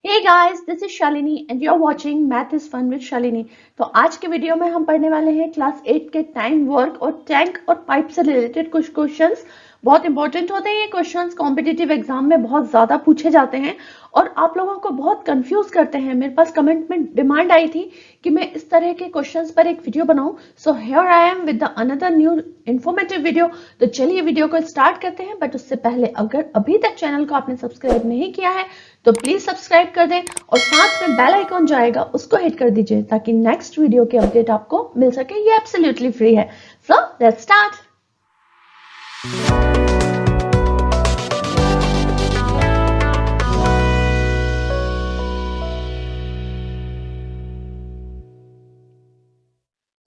Hey guys, this is Shalini and you're watching Math is Fun with Shalini। तो आज के video में हम पढ़ने वाले हैं क्लास 8 के टाइम, वर्क और टैंक और पाइप से रिलेटेड कुछ क्वेश्चंस। बहुत इंपॉर्टेंट होते हैं ये क्वेश्चंस, कॉम्पिटिटिव एग्जाम में बहुत ज्यादा पूछे जाते हैं और आप लोगों को बहुत कंफ्यूज करते हैं। मेरे पास कमेंट में डिमांड आई थी कि मैं इस तरह के क्वेश्चंस पर एक वीडियो बनाऊं, so here I am with another new informative video. तो चलिए वीडियो को स्टार्ट करते हैं, बट उससे पहले अगर अभी तक चैनल को आपने सब्सक्राइब नहीं किया है तो प्लीज सब्सक्राइब कर दें और साथ में बेल आइकॉन जो आएगा उसको हिट कर दीजिए ताकि नेक्स्ट वीडियो की अपडेट आपको मिल सके। ये एब्सोल्युटली फ्री है। So let's start.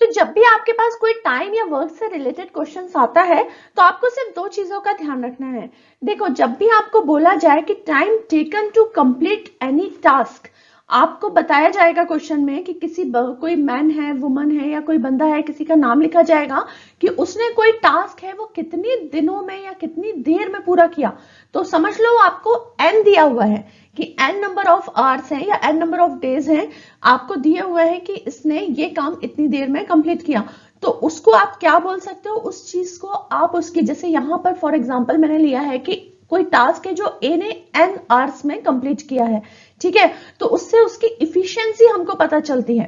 तो जब भी आपके पास कोई टाइम या वर्क से रिलेटेड क्वेश्चन आता है तो आपको सिर्फ दो चीजों का ध्यान रखना है। देखो, जब भी आपको बोला जाए कि time taken to complete any task, आपको बताया जाएगा क्वेश्चन में कि कोई मैन है, वुमन है या कोई बंदा है, किसी का नाम लिखा जाएगा कि उसने कोई टास्क है वो कितने दिनों में या कितनी देर में पूरा किया, तो समझ लो आपको एन दिया हुआ है कि एन नंबर ऑफ आवर्स है या एन नंबर ऑफ डेज है, आपको दिए हुए हैं कि इसने ये काम इतनी देर में कंप्लीट किया। तो उसको आप क्या बोल सकते हो, उस चीज को आप उसकी, जैसे यहां पर फॉर एग्जांपल मैंने लिया है कि कोई टास्क है जो ए ने एन आवर्स में कंप्लीट किया है, ठीक है, तो उससे उसकी इफिशियंसी हमको पता चलती है।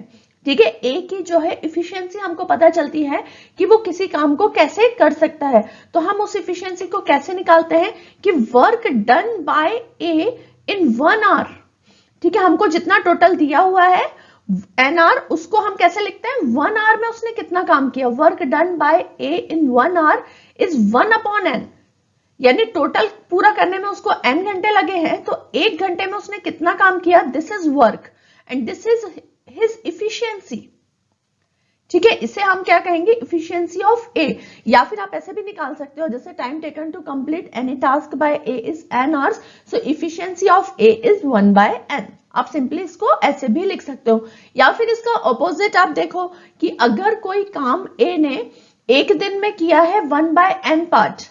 ठीक है, ए की जो है इफिशियंसी हमको पता चलती है कि वो किसी काम को कैसे कर सकता है। तो हम उस इफिशियंसी को कैसे निकालते हैं कि work done by a in 1 hour. ठीक है, हमको जितना टोटल दिया हुआ है एन आर, उसको हम कैसे लिखते हैं, 1 आवर में उसने कितना काम किया। Work done by a in 1 hour is 1/n, यानी टोटल पूरा करने में उसको n घंटे लगे हैं, तो 1 घंटे में उसने कितना काम किया। This is work and this is his efficiency. ठीक है, इसे हम क्या कहेंगे, इफिशियंसी ऑफ ए। या फिर आप ऐसे भी निकाल सकते हो, जैसे time taken to complete any task by a is n hours, so efficiency of a is 1/n। आप सिंपली इसको ऐसे भी लिख सकते हो। या फिर इसका ऑपोजिट आप देखो कि अगर कोई काम ए ने एक दिन में किया है 1/n पार्ट,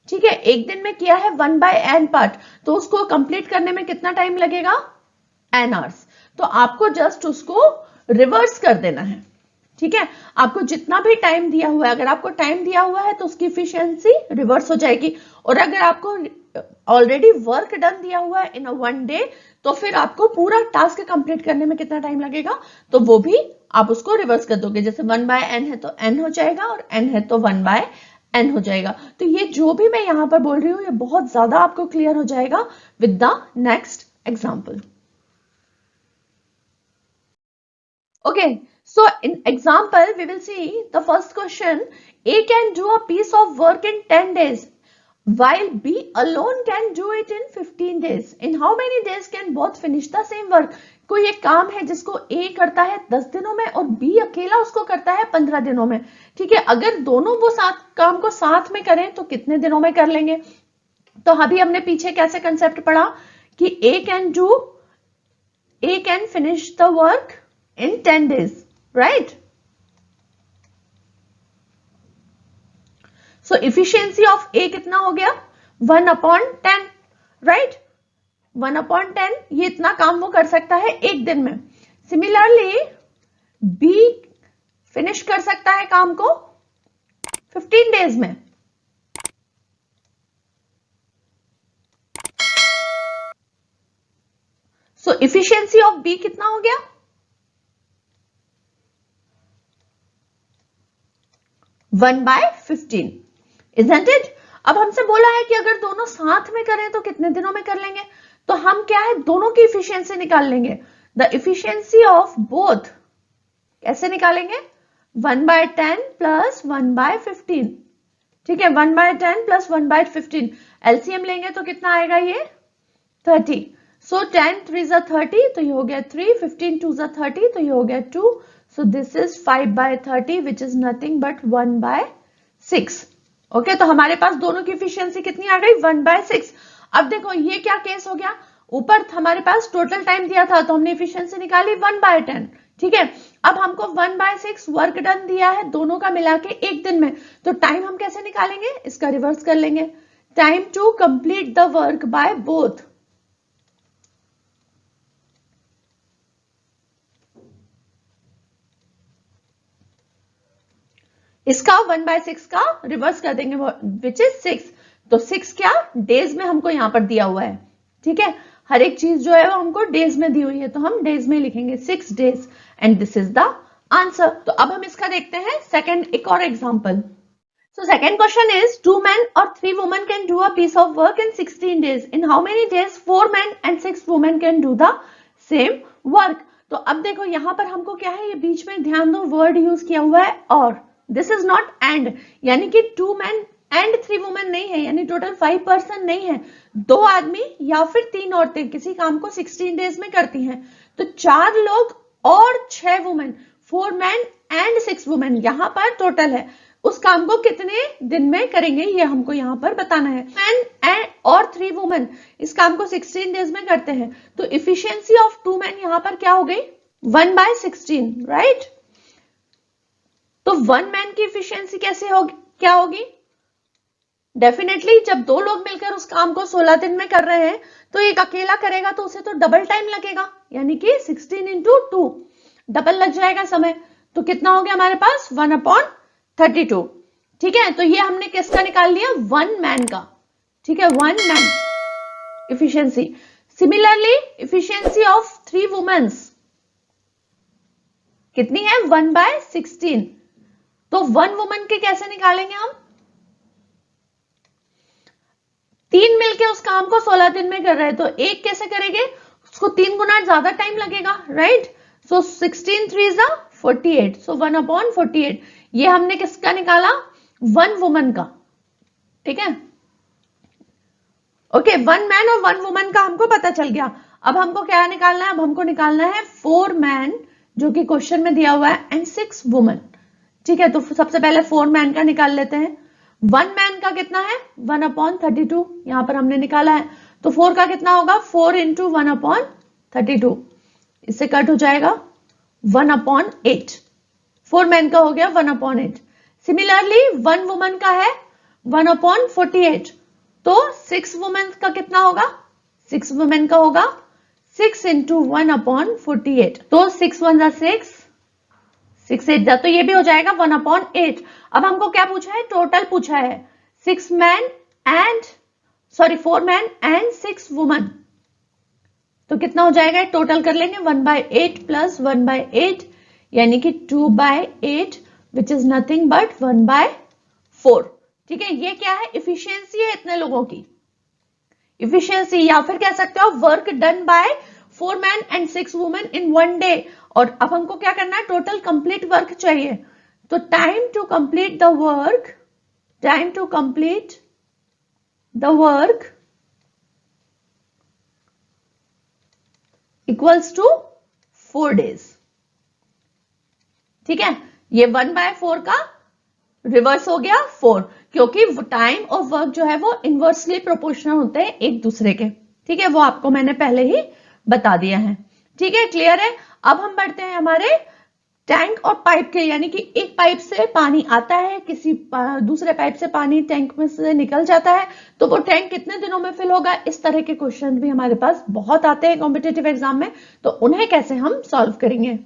ठीक है, एक दिन में किया है 1/n पार्ट, तो उसको कंप्लीट करने में कितना टाइम लगेगा, n आवर्स। तो आपको जस्ट उसको रिवर्स कर देना है। ठीक है, आपको जितना भी टाइम दिया हुआ है, अगर आपको टाइम दिया हुआ है तो उसकी इफिशियंसी रिवर्स हो जाएगी, और अगर आपको ऑलरेडी वर्क डन दिया हुआ है इन 1 डे, तो फिर आपको पूरा टास्क कंप्लीट करने में कितना टाइम लगेगा, तो वो भी आप उसको रिवर्स कर दोगे। जैसे 1/n है तो n हो जाएगा और n है तो 1/n हो जाएगा। तो ये जो भी मैं यहां पर बोल रही हूं ये बहुत ज्यादा आपको क्लियर हो जाएगा with the next example. Okay, so in example, we will see the first question. A can do a piece of work in 10 days, while B alone can do it in 15 days. In how many days can both finish the same work? कोई एक काम है जिसको A करता है 10 दिनों में और B अकेला उसको करता है 15 दिनों में। ठीक है, अगर दोनों वो काम को साथ में करें तो कितने दिनों में कर लेंगे। तो अभी हमने पीछे कैसे कंसेप्ट पढ़ा कि A can finish the work in 10 days, right? So efficiency of A कितना हो गया, 1/10, right? 1/10, ये इतना काम वो कर सकता है एक दिन में। सिमिलरली B फिनिश कर सकता है काम को 15 डेज में। So efficiency of B कितना हो गया, 1/15, isn't it? अब हमसे बोला है कि अगर दोनों साथ में करें तो कितने दिनों में कर लेंगे, तो हम क्या है, दोनों की इफिशियंसी निकाल लेंगे। द इफिशियंसी ऑफ बोथ कैसे निकालेंगे, 1/10 प्लस 1/15। ठीक है, 1/10 प्लस 1/15, एलसीएम लेंगे तो कितना आएगा, ये 30। सो 10 3 ज़ा 30, तो ये हो गया 3, 15 2 ज़ा 30, तो ये हो गया 2। So this is 5/30 which is nothing but 1/6। Okay, तो हमारे पास दोनों की इफिशियंसी कितनी आ गई, 1/6। अब देखो ये क्या केस हो गया, ऊपर हमारे पास टोटल टाइम दिया था तो हमने इफिशियंसी निकाली 1/10। ठीक है, अब हमको 1/6 वर्क डन दिया है दोनों का मिला के एक दिन में, तो टाइम हम कैसे निकालेंगे, इसका रिवर्स कर लेंगे। Time to complete the work by both, इसका 1/6 का रिवर्स कर देंगे विच इज 6। तो 6 क्या डेज में हमको यहाँ पर दिया हुआ है, ठीक है। हर एक चीज जो है वो हमको डेज में दी हुई है, तो हम डेज में लिखेंगे 6 days and this is the answer. तो अब हम इसका देखते हैं सेकंड एक और example. So second question is 2 men or 3 women can do a piece of work in 16 days. In how many days 4 men and 6 women can do the same work? तो अब देखो यहाँ पर हमको क्या है, ये बीच में ध्यान दो वर्ड यूज किया हुआ है और, दिस इज नॉट एंड, यानी कि 2 men एंड 3 वुमेन नहीं है, यानी टोटल 5 पर्सन नहीं है, 2 आदमी या फिर 3 औरतें किसी काम को 16 डेज में करती हैं। तो 4 लोग और 6 वुमेन, 4 men एंड 6 वुमेन यहाँ पर टोटल है, उस काम को कितने दिन में करेंगे ये हमको यहाँ पर बताना है। मैन एंड और 3 वुमेन इस काम को 16 डेज में करते हैं, तो इफिशियंसी ऑफ 2 men यहाँ पर क्या हो गई 1/16, राइट। तो 1 man की इफिशियंसी कैसे होगी, क्या होगी, डेफिनेटली जब 2 लोग मिलकर उस काम को 16 दिन में कर रहे हैं तो एक अकेला करेगा तो उसे तो डबल टाइम लगेगा, यानी कि 16 into 2 डबल लग जाएगा समय। तो कितना हो गया हमारे पास 1/32, ठीक है। तो ये हमने किसका निकाल लिया 1 man का, ठीक है, 1 man efficiency. Similarly efficiency of 3 womens कितनी है 1/16, तो 1 वुमन के कैसे निकालेंगे हम, 3 मिलके उस काम को 16 दिन में कर रहे हैं, तो एक कैसे करेंगे, उसको 3 गुना ज्यादा टाइम लगेगा, राइट। सो 16 3 48, सो 1/48, ये हमने किसका निकाला 1 वुमन का, ठीक है। ओके 1 man और 1 वुमन का हमको पता चल गया। अब हमको क्या निकालना है, अब हमको निकालना है 4 man जो कि क्वेश्चन में दिया हुआ है एंड 6 वुमन, ठीक है। तो सबसे पहले 4 man का निकाल लेते हैं। 1 man का कितना है 1/32, यहां पर हमने निकाला है, तो 4 का कितना होगा 4 into 1/32, इससे कट हो जाएगा 1/8, 4 men का हो गया 1/8। सिमिलरली 1 वुमन का है 1/48, तो 6 वुमेन का कितना होगा, 6 वुमेन का होगा 6 into 1/48, तो 6 1 6, 6 8 तो ये भी हो जाएगा 1/8। अब हमको क्या पूछा है, टोटल पूछा है 4 men and 6 वुमन, तो कितना हो जाएगा टोटल कर लेंगे 1/8 प्लस 1/8 यानी कि 2/8 विच इज नथिंग बट 1/4, ठीक है। ये क्या है इफिशियंसी है इतने लोगों की इफिशियंसी, या फिर कह सकते हो work done bye 4 men and 6 women in 1 day। और अब हमको क्या करना है, टोटल कंप्लीट वर्क चाहिए, तो time to complete the work equals to 4 days, ठीक है। ये 1/4 का रिवर्स हो गया 4, क्योंकि टाइम और वर्क जो है वो इनवर्सली प्रोपोर्शनल होते हैं एक दूसरे के, ठीक है। वो आपको मैंने पहले ही बता दिया है, ठीक है, क्लियर है। अब हम बढ़ते हैं हमारे टैंक और पाइप के, यानी कि एक पाइप से पानी आता है, किसी दूसरे पाइप से पानी टैंक में से निकल जाता है, तो वो टैंक कितने दिनों में फिल होगा। इस तरह के क्वेश्चन भी हमारे पास बहुत आते हैं कॉम्पिटिटिव एग्जाम में, तो उन्हें कैसे हम सॉल्व करेंगे।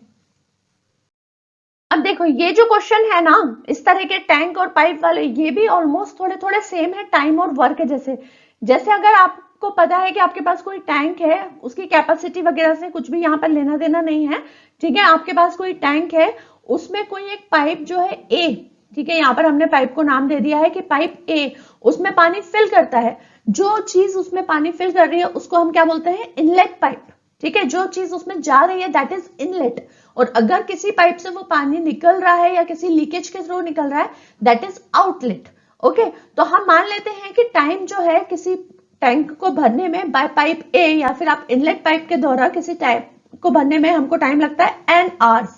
अब देखो ये जो क्वेश्चन है ना, इस तरह के टैंक और पाइप वाले, ये भी ऑलमोस्ट थोड़े थोड़े सेम है टाइम और वर्क जैसे। जैसे अगर आपको पता है कि आपके पास कोई टैंक है, उसकी कैपेसिटी वगैरह से कुछ भी यहाँ पर लेना देना नहीं है, ठीक है। आपके पास कोई टैंक है, उसमें कोई एक पाइप जो है ए, ठीक है, यहाँ पर हमने पाइप को नाम दे दिया है कि पाइप ए, उसमें पानी फिल करता है। जो चीज उसमें पानी फिल कर रही है उसको हम क्या बोलते हैं, इनलेट पाइप, ठीक है। जो चीज उसमें जा रही है दैट इज इनलेट, और अगर किसी पाइप से वो पानी निकल रहा है या किसी लीकेज के थ्रू निकल रहा है दैट इज आउटलेट, ओके। तो हम मान लेते हैं कि टाइम जो है किसी टैंक को भरने में बाय पाइप ए, या फिर आप इनलेट पाइप के द्वारा किसी टैंक को भरने में हमको टाइम लगता है n hours,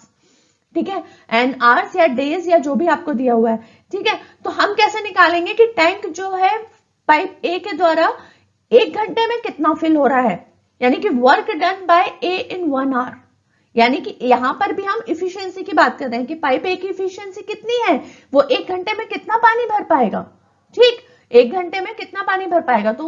ठीक है, n hours या डेज या जो भी आपको दिया हुआ है, ठीक है। तो हम कैसे निकालेंगे कि टैंक जो है पाइप ए के द्वारा 1 घंटे में कितना फिल हो रहा है, यानी कि work done by a in 1 hour, यानी कि यहां पर भी हम इफिशियंसी की बात कर रहे हैं कि पाइप ए की इफिशियंसी कितनी है, वो 1 घंटे में कितना पानी भर पाएगा, ठीक, 1 घंटे में कितना पानी भर पाएगा, तो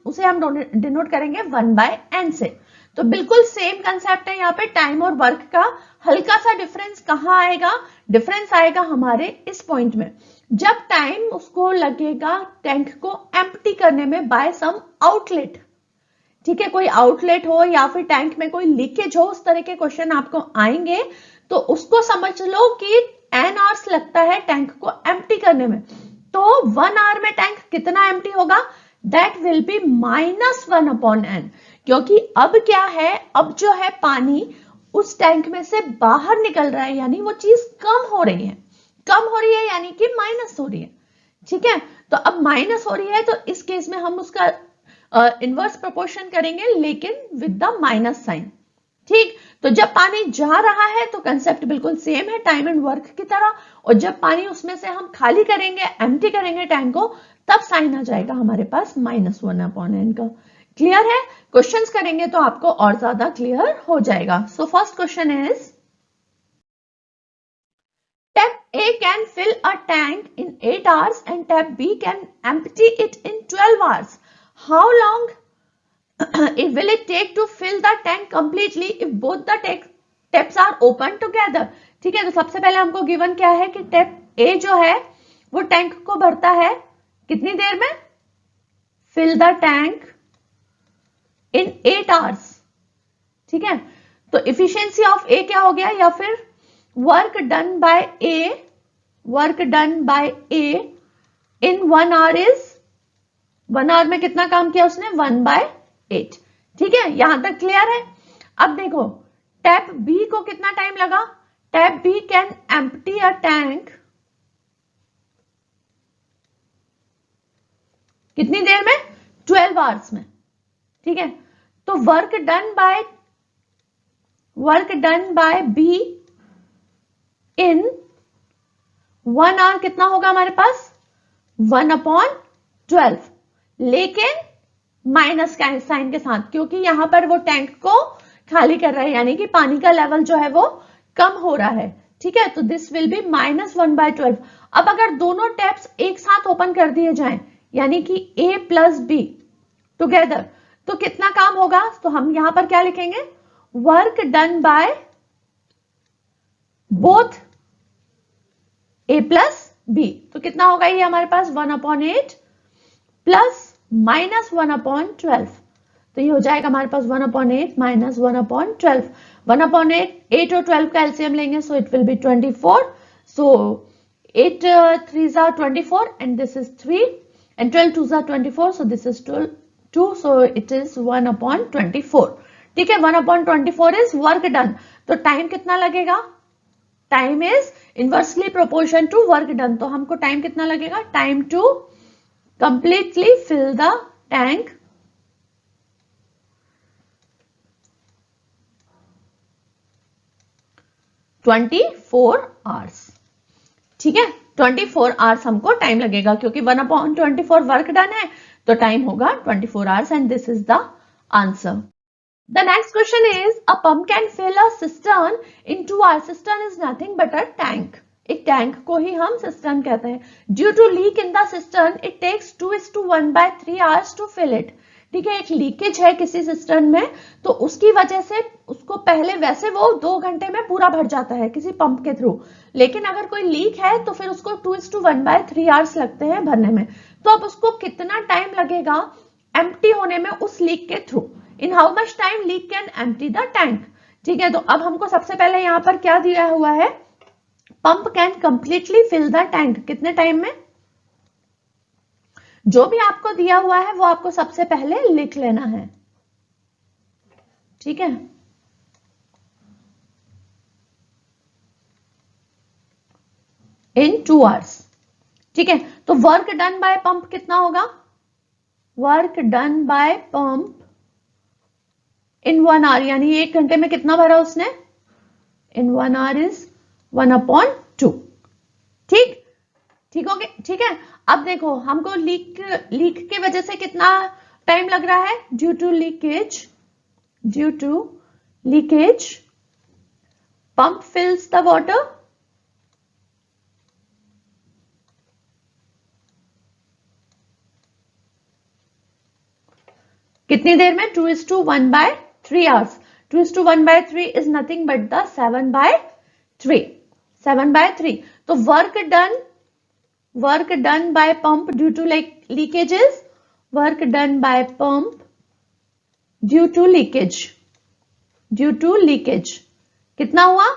उसे हम डिनोट करेंगे 1/n से। तो बिल्कुल सेम कंसेप्ट है यहाँ पे टाइम और वर्क का। हल्का सा डिफरेंस कहाँ आएगा? डिफरेंस आएगा हमारे इस पॉइंट में, जब टाइम उसको लगेगा टैंक को एम्प्टी करने में बाय सम आउटलेट। ठीक है, कोई आउटलेट हो या फिर टैंक में कोई लीकेज हो, उस तरह के क्वेश्चन आपको आएंगे तो उसको समझ लो कि n आवर्स लगता है टैंक को एम्प्टी करने में। तो 1 आवर में टैंक कितना एम्प्टी होगा? दैट विल बी -1/n, क्योंकि अब क्या है, अब जो है पानी उस टैंक में से बाहर निकल रहा है, यानी वो चीज कम हो रही है। कम हो रही है यानी कि माइनस हो रही है। ठीक है, तो अब माइनस हो रही है तो इस केस में हम उसका इनवर्स प्रोपोर्शन करेंगे, लेकिन विद द माइनस साइन। ठीक, तो जब पानी जा रहा है तो कंसेप्ट बिल्कुल सेम है टाइम एंड वर्क की तरह, और जब पानी उसमें से हम खाली करेंगे, एम्प्टी करेंगे टैंक को, तब साइन आ जाएगा हमारे पास -1/n का। क्लियर है? क्वेश्चंस करेंगे तो आपको और ज्यादा क्लियर हो जाएगा। So first question is, tap A can fill a tank in 8 hours and tap B can empty it in 12 hours. How long will it take to fill the tank completely if both the taps are open together? ठीक है, तो सबसे पहले हमको given क्या है कि tap A जो है वो टैंक को भरता है कितनी देर में? Fill the tank in 8 hours. ठीक है, तो इफिशियंसी ऑफ ए क्या हो गया, या फिर work done by a, work done by a in 1 hour is, 1 hour में कितना काम किया उसने? 1/8। ठीक है, यहां तक क्लियर है? अब देखो टैप बी को कितना टाइम लगा? Tap B can empty a tank कितनी देर में? 12 आवर्स में। ठीक है, तो work done by B in 1 hour कितना होगा हमारे पास? 1/12, लेकिन माइनस का साइन के साथ, क्योंकि यहां पर वो टैंक को खाली कर रहा है, यानी कि पानी का लेवल जो है वो कम हो रहा है। ठीक है, तो दिस विल बी -1/12। अब अगर दोनों टैप्स एक साथ ओपन कर दिए जाएं, यानी कि A प्लस बी टुगेदर, तो कितना काम होगा? तो हम यहां पर क्या लिखेंगे? Work done by both A plus B, तो कितना होगा ये हमारे पास? 1/8 प्लस -1/12, तो ये हो जाएगा हमारे पास 1/8 माइनस 1/12। 1/8, 8 और 12 का एलसीएम लेंगे, so it will be 24। So 8 3s are 24 and this is 3 and 12 2s are 24, so this is 2, so it is 1/24। ठीक है, 1/24 is work done। तो टाइम कितना लगेगा? Time is inversely proportion to work done, तो हमको time कितना लगेगा? Time to completely fill the tank (24 hours. ठीक है, 24 आवर्स हमको टाइम लगेगा, क्योंकि 1/24 वर्क डन है, तो टाइम होगा 24 hours, and this is the answer. The next question is, a pump can fill a cistern in 2 hours. Cistern is nothing but a tank. एक tank को ही हम सिस्टर्न कहते हैं। Due to leak in the cistern it takes 2:1/3 hours to fill it. ठीक है, एक leakage है किसी सिस्टर्न में, तो उसकी वजह से उसको पहले, वैसे वो 2 घंटे में पूरा भर जाता है किसी पंप के थ्रू, लेकिन अगर कोई लीक है तो फिर उसको 2:1/3 आवर्स लगते हैं भरने में। तो अब उसको कितना टाइम लगेगा एम्प्टी होने में उस लीक के through? In how much time leak can empty the tank. ठीक है, तो अब हमको सबसे पहले यहां पर क्या दिया हुआ है? Pump can completely fill the tank, कितने टाइम में? जो भी आपको दिया हुआ है वो आपको सबसे पहले लिख लेना है। ठीक है, इन 2 आवर्स। ठीक है, तो वर्क डन बाय पंप कितना होगा? Work done by pump in 1 hour, यानी 1 घंटे में कितना भरा उसने? In 1 hour is 1/2। ठीक, ठीक हो गया? ठीक है, अब देखो हमको लीक की वजह से कितना टाइम लग रहा है? Due to leakage pump fills the water कितनी देर में? 2:1/3। 3 hours. 2:1/3 is nothing but the 7/3. 7/3. तो work done by pump due to leakages. Work done by pump due to leakage. कितना हुआ?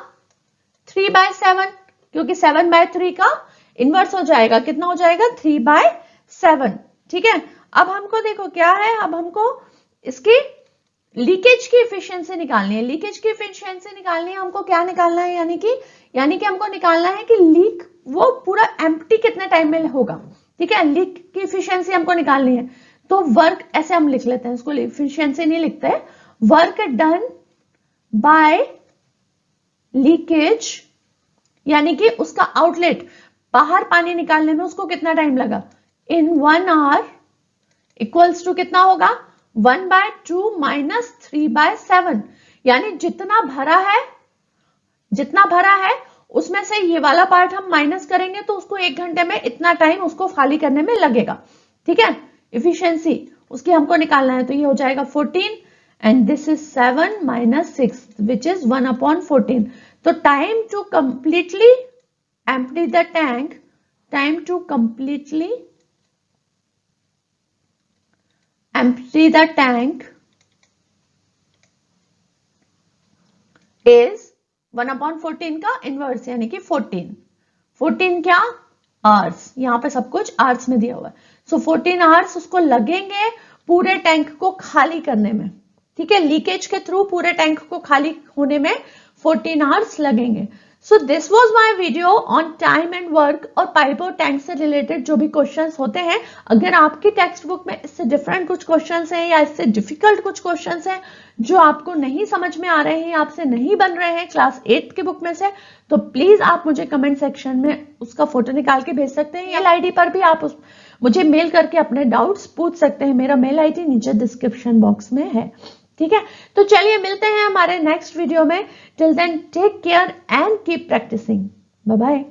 3/7, क्योंकि 7/3 का इनवर्स हो जाएगा, कितना हो जाएगा? 3/7. ठीक है, अब हमको देखो क्या है, अब हमको इसकी लीकेज की एफिशिएंसी निकालनी है. लीकेज की एफिशिएंसी निकालनी है हमको, क्या निकालना है, यानी कि हमको निकालना है कि लीक वो पूरा एम्प्टी कितने टाइम में होगा. ठीक है, लीक की एफिशिएंसी हमको निकालनी है. तो वर्क ऐसे हम लिख लेते हैं, इसको एफिशिएंसी नहीं लिखते. वर्क डन बाय लीकेज, यानी कि उसका आउटलेट बाहर पानी निकालने में उसको कितना टाइम लगा, इन 1 hour इक्वल्स टू कितना होगा? 1/2 माइनस 3/7. यानी जितना भरा है उसमें से ये वाला पार्ट हम माइनस करेंगे तो उसको 1 घंटे में इतना टाइम उसको खाली करने में लगेगा. ठीक है, एफिशिएंसी उसकी हमको निकालना है, तो ये हो जाएगा 14 and this is 7 minus 6 which is 1/14. तो time to completely empty the tank, time to completely empty the tank is 1/14 का इनवर्स, यानी कि 14 क्या? आवर्स. यहां पे सब कुछ आवर्स में दिया हुआ है. सो 14 आवर्स उसको लगेंगे पूरे टैंक को खाली करने में. ठीक है, लीकेज के थ्रू पूरे टैंक को खाली होने में 14 आवर्स लगेंगे. So this was my video on time and work और पाइप और टैंक से रिलेटेड जो भी क्वेश्चंस होते हैं. अगर आपकी टेक्स्ट बुक में इससे डिफरेंट कुछ क्वेश्चंस हैं या इससे डिफिकल्ट कुछ क्वेश्चंस हैं जो आपको नहीं समझ में आ रहे हैं, आपसे नहीं बन रहे हैं क्लास 8 की बुक में से, तो प्लीज आप मुझे कमेंट सेक्शन में उसका फोटो निकाल के भेज सकते हैं. ईमेल आईडी पर भी आप मुझे मेल करके अपने डाउट्स पूछ सकते हैं. मेरा मेल आईडी नीचे डिस्क्रिप्शन बॉक्स में है. ठीक है, तो चलिए मिलते हैं हमारे नेक्स्ट वीडियो में. Till then take care and keep practising. Bye bye.